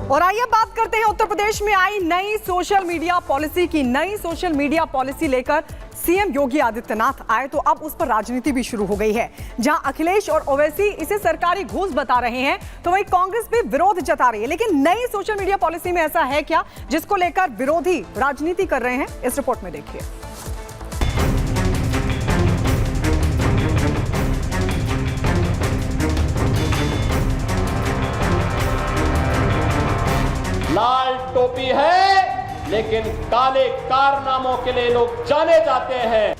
और आइए बात करते हैं उत्तर प्रदेश में आई नई सोशल मीडिया पॉलिसी की। नई सोशल मीडिया पॉलिसी लेकर सीएम योगी आदित्यनाथ आए तो अब उस पर राजनीति भी शुरू हो गई है। जहां अखिलेश और ओवैसी इसे सरकारी घूस बता रहे हैं तो वहीं कांग्रेस भी विरोध जता रही है। लेकिन नई सोशल मीडिया पॉलिसी में ऐसा है क्या जिसको लेकर विरोधी राजनीति कर रहे हैं? इस रिपोर्ट में देखिए। लाल टोपी है लेकिन काले कारनामों के लिए लोग जाने जाते हैं।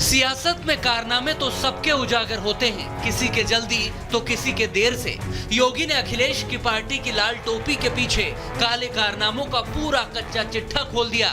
सियासत में कारनामे तो सबके उजागर होते हैं, किसी के जल्दी तो किसी के देर से। योगी ने अखिलेश की पार्टी की लाल टोपी के पीछे काले कारनामों का पूरा कच्चा चिट्ठा खोल दिया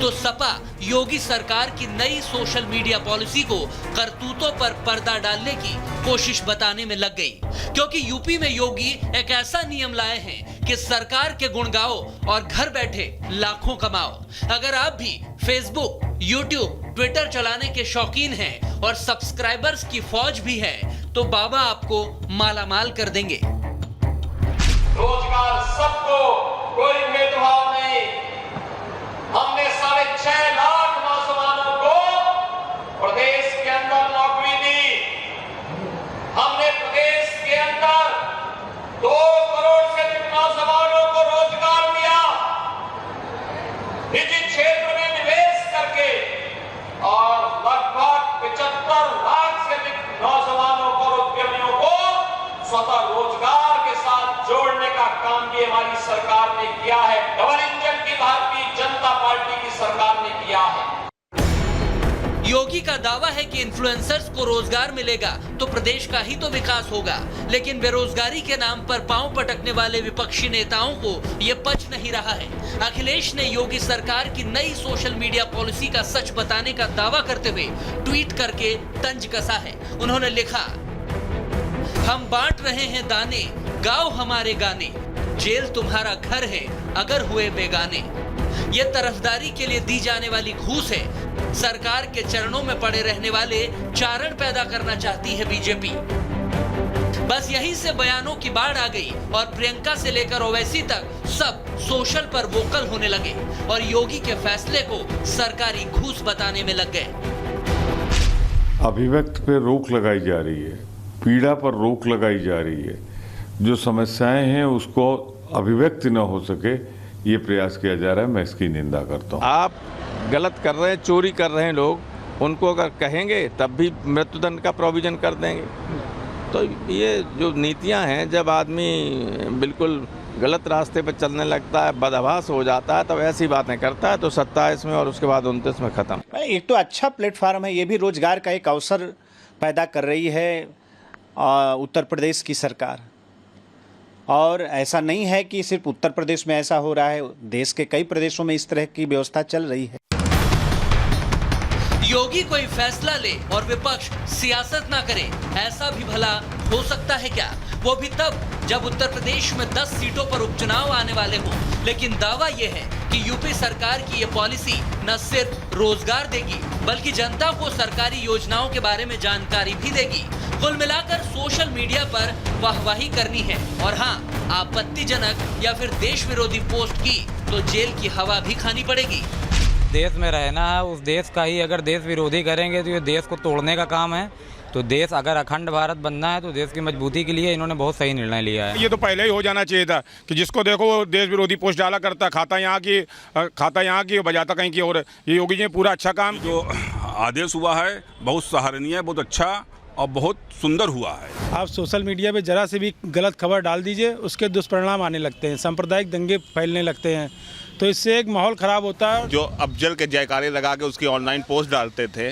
तो सपा योगी सरकार की नई सोशल मीडिया पॉलिसी को करतूतों पर पर्दा डालने की कोशिश बताने में लग गई। क्योंकि यूपी में योगी एक ऐसा नियम लाए हैं कि सरकार के गुण गाओ और घर बैठे लाखों कमाओ। अगर आप भी फेसबुक, यूट्यूब, ट्विटर चलाने के शौकीन हैं और सब्सक्राइबर्स की फौज भी है तो बाबा आपको मालामाल कर देंगे। रोजगार सबको, कोई भेदभाव नहीं। हमने 6.5 लाख नौजवानों को प्रदेश के अंदर नौकरी दी। हमने प्रदेश के अंदर 2 करोड़ से अधिक नौजवानों को रोजगार दिया। निजी क्षेत्र में निवेश करके और लगभग 75 लाख से अधिक नौजवानों को, उद्यमियों को स्वतः रोजगार के साथ जोड़ने का काम भी हमारी सरकार ने किया है। डबल इंजन की भारतीय जनता पार्टी की सरकार ने किया है। योगी का दावा है कि इन्फ्लुएंसर्स को रोजगार मिलेगा तो प्रदेश का ही तो विकास होगा। लेकिन बेरोजगारी के नाम पर पांव पटकने वाले विपक्षी नेताओं को ये पच नहीं रहा है। अखिलेश ने योगी सरकार की नई सोशल मीडिया पॉलिसी का सच बताने का दावा करते हुए ट्वीट करके तंज कसा है। उन्होंने लिखा, हम बांट रहे हैं दाने, गाओ हमारे गाने, जेल तुम्हारा घर है अगर हुए बेगाने। ये तरफदारी के लिए दी जाने वाली घूस है। सरकार के चरणों में पड़े रहने वाले चारण पैदा करना चाहती है बीजेपी। बस यहीं से बयानों की बाढ़ आ गई और प्रियंका से लेकर ओवैसी तक सब सोशल पर वोकल होने लगे और योगी के फैसले को सरकारी घूस बताने में लग गए। अभिव्यक्ति पे रोक लगाई जा रही है, पीड़ा पर रोक लगाई जा रही है। जो समस्याएं हैं उसको अभिव्यक्ति न हो सके ये प्रयास किया जा रहा है। मैं इसकी निंदा करता हूँ। आप गलत कर रहे हैं, चोरी कर रहे हैं लोग, उनको अगर कहेंगे तब भी मृत्युदंड का प्रोविजन कर देंगे। तो ये जो नीतियां हैं, जब आदमी बिल्कुल गलत रास्ते पर चलने लगता है, बदहवास हो जाता है, तब ऐसी बातें करता है। तो 27 में और उसके बाद 29 में ख़त्म। एक तो अच्छा प्लेटफार्म है, ये भी रोजगार का एक अवसर पैदा कर रही है उत्तर प्रदेश की सरकार। और ऐसा नहीं है कि सिर्फ उत्तर प्रदेश में ऐसा हो रहा है, देश के कई प्रदेशों में इस तरह की व्यवस्था चल रही है। योगी कोई फैसला ले और विपक्ष सियासत ना करे, ऐसा भी भला हो सकता है क्या? वो भी तब जब उत्तर प्रदेश में 10 सीटों पर उपचुनाव आने वाले हों। लेकिन दावा यह है कि यूपी सरकार की ये पॉलिसी न सिर्फ रोजगार देगी बल्कि जनता को सरकारी योजनाओं के बारे में जानकारी भी देगी। कुल मिलाकर सोशल मीडिया पर वाहवाही करनी है और हाँ, आपत्तिजनक या फिर देश विरोधी पोस्ट की तो जेल की हवा भी खानी पड़ेगी। देश में रहना है, उस देश का ही अगर देश विरोधी करेंगे तो ये देश को तोड़ने का काम है। तो देश अगर अखंड भारत बनना है तो देश की मजबूती के लिए इन्होंने बहुत सही निर्णय लिया है। ये तो पहले ही हो जाना चाहिए था कि जिसको देखो वो देश विरोधी पोस्ट डाला करता, खाता यहाँ की बजाता कहीं की। और ये योगी जी ने पूरा अच्छा काम, जो आदेश हुआ है बहुत सराहनीय है, बहुत अच्छा और बहुत सुंदर हुआ है। आप सोशल मीडिया पे जरा से भी गलत खबर डाल दीजिए, उसके दुष्परिणाम आने लगते हैं, सांप्रदायिक दंगे फैलने लगते हैं, तो इससे एक माहौल खराब होता है। जो अफजल के जयकारे लगा के उसकी ऑनलाइन पोस्ट डालते थे,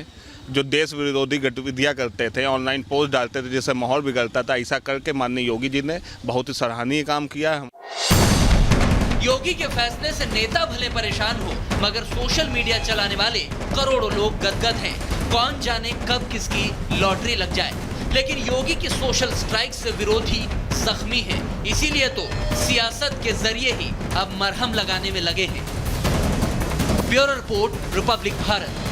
जो देश विरोधी गतिविधियां करते थे, ऑनलाइन पोस्ट डालते थे, जिससे माहौल बिगड़ता था, ऐसा करके माननीय योगी जी ने बहुत ही सराहनीय काम किया है। योगी के फैसले से नेता भले परेशान हो मगर सोशल मीडिया चलाने वाले करोड़ों लोग गदगद हैं। कौन जाने कब किसकी लॉटरी लग जाए। लेकिन योगी की सोशल स्ट्राइक से विरोधी जख्मी है, इसीलिए तो सियासत के जरिए ही अब मरहम लगाने में लगे हैं। Bureau report, Republic Bharat.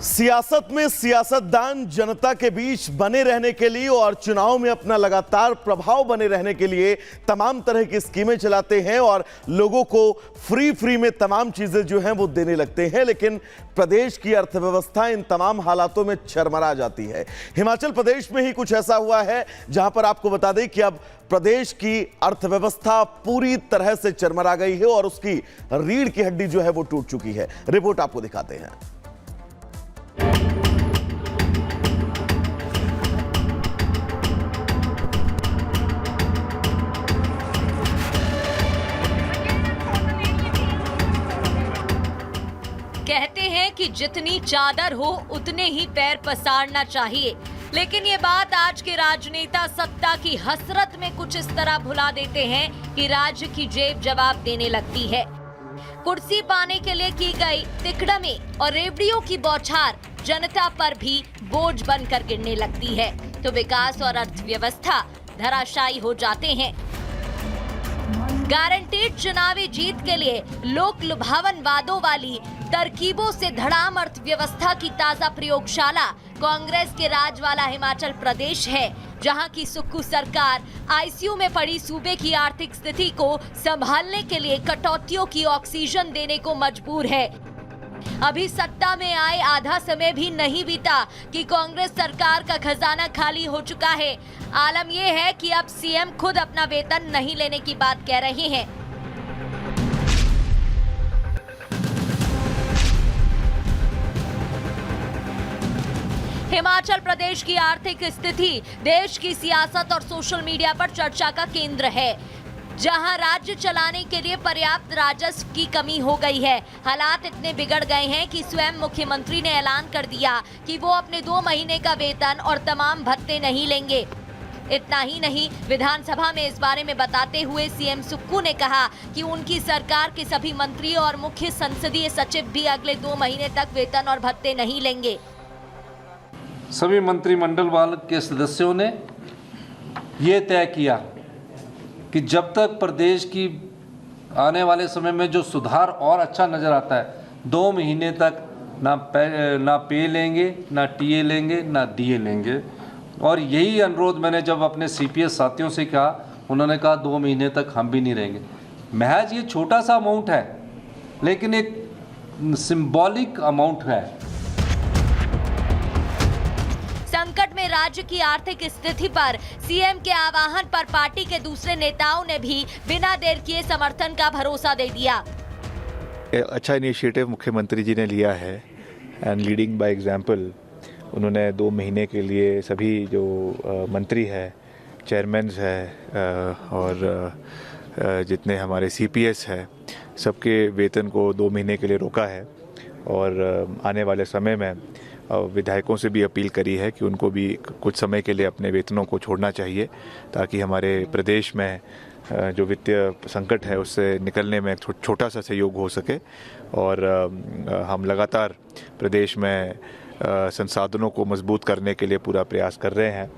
सियासत में सियासतदान जनता के बीच बने रहने के लिए और चुनाव में अपना लगातार प्रभाव बने रहने के लिए तमाम तरह की स्कीमें चलाते हैं और लोगों को फ्री में तमाम चीजें जो हैं वो देने लगते हैं, लेकिन प्रदेश की अर्थव्यवस्था इन तमाम हालातों में चरमरा जाती है। हिमाचल प्रदेश में ही कुछ ऐसा हुआ है जहां पर आपको बता दें कि अब प्रदेश की अर्थव्यवस्था पूरी तरह से चरमरा गई है और उसकी रीढ़ की हड्डी जो है वो टूट चुकी है। रिपोर्ट आपको दिखाते हैं। कहते हैं कि जितनी चादर हो उतने ही पैर पसारना चाहिए, लेकिन ये बात आज के राजनेता सत्ता की हसरत में कुछ इस तरह भुला देते हैं कि राज्य की जेब जवाब देने लगती है। कुर्सी पाने के लिए की गई तिकड़मी और रेवड़ियों की बौछार जनता पर भी बोझ बनकर गिरने लगती है, तो विकास और अर्थव्यवस्था धराशायी हो जाते हैं। गारंटीड चुनावी जीत के लिए लोक लुभावन वादों वाली तरकीबों से धड़ाम अर्थव्यवस्था की ताजा प्रयोगशाला कांग्रेस के राज वाला हिमाचल प्रदेश है, जहां की सुक्खू सरकार आईसीयू में पड़ी सूबे की आर्थिक स्थिति को संभालने के लिए कटौतियों की ऑक्सीजन देने को मजबूर है। अभी सत्ता में आए आधा समय भी नहीं बीता कि कांग्रेस सरकार का खजाना खाली हो चुका है। आलम यह है कि अब सीएम खुद अपना वेतन नहीं लेने की बात कह रहे हैं। हिमाचल प्रदेश की आर्थिक स्थिति देश की सियासत और सोशल मीडिया पर चर्चा का केंद्र है, जहां राज्य चलाने के लिए पर्याप्त राजस्व की कमी हो गई है। हालात इतने बिगड़ गए हैं कि स्वयं मुख्यमंत्री ने ऐलान कर दिया कि वो अपने 2 महीने का वेतन और तमाम भत्ते नहीं लेंगे। इतना ही नहीं, विधानसभा में इस बारे में बताते हुए सीएम सुक्खू ने कहा कि उनकी सरकार के सभी मंत्री और मुख्य संसदीय सचिव भी अगले 2 महीने तक वेतन और भत्ते नहीं लेंगे। सभी मंत्रिमंडल वाले के सदस्यों ने ये तय किया कि जब तक प्रदेश की आने वाले समय में जो सुधार और अच्छा नज़र आता है, 2 महीने तक ना पे लेंगे, ना टीए लेंगे, ना डीए लेंगे। और यही अनुरोध मैंने जब अपने सीपीएस साथियों से कहा, उन्होंने कहा 2 महीने तक हम भी नहीं रहेंगे। महज ये छोटा सा अमाउंट है, लेकिन एक सिंबॉलिक अमाउंट है। संकट में राज्य की आर्थिक स्थिति पर सीएम के आह्वान पर पार्टी के दूसरे नेताओं ने भी बिना देर किए समर्थन का भरोसा दे दिया। अच्छा इनिशिएटिव मुख्यमंत्री जी ने लिया है एंड लीडिंग बाय एग्जांपल। उन्होंने 2 महीने के लिए सभी जो मंत्री है, चेयरमैन्स है और जितने हमारे सीपीएस है, सबके वेतन को 2 महीने के लिए रोका है। और आने वाले समय में विधायकों से भी अपील करी है कि उनको भी कुछ समय के लिए अपने वेतनों को छोड़ना चाहिए, ताकि हमारे प्रदेश में जो वित्तीय संकट है उससे निकलने में छोटा सा सहयोग हो सके। और हम लगातार प्रदेश में संसाधनों को मजबूत करने के लिए पूरा प्रयास कर रहे हैं।